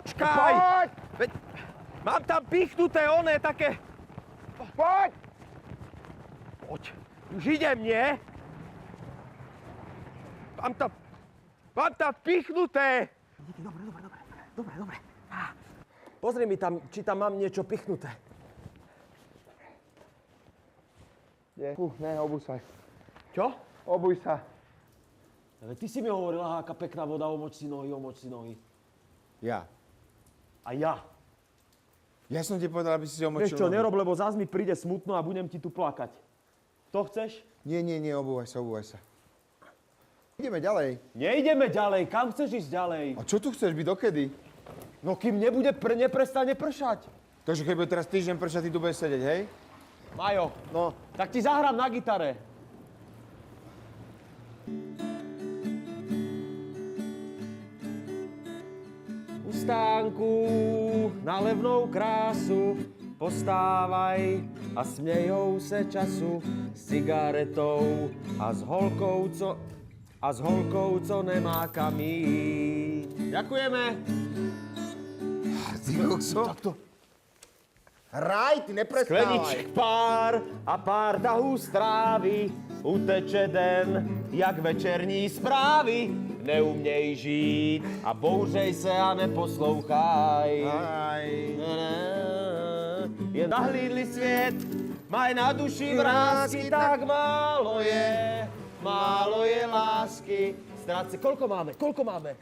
počkaj! Poď! Veď, mám tam pichnuté oné také... Poď! Poď, už idem, nie? Mám tam pichnuté! Dobre. Pozri mi tam, či tam mám niečo pichnuté. Ne, obuj sa. Čo? Obuj sa. Ale ty si mi hovorila, aká pekná voda, omoč si nohy. Ja. A ja. Ja som ti povedal, aby si omočil Vieš čo, nohy. nerob, lebo zás mi príde smutno a budem ti tu plakať. To chceš? Nie, obúvaj sa. Ideme ďalej. Nejdeme ďalej, kam chceš ísť ďalej? A čo tu chceš byť, dokedy? No kým neprestane pršať. Takže keď bude teraz týždeň pršať, ty tu budeš sedieť, hej? Majo, no, tak ti zahrám na gitare. U stánku na levnou krásu postávaj a smejou se času s cigaretou a s holkou, co nemá kam jít. Ďakujeme. Ty kokso. Hraj, ty neprestávaj. Skleniček pár a pár tahů strávy, uteče den, jak večerní zprávy. Neuměj žít a bouřej se a neposlouchaj. Jen nahlídli svět, maj na duši vrásky, tak málo je lásky. Koľko máme?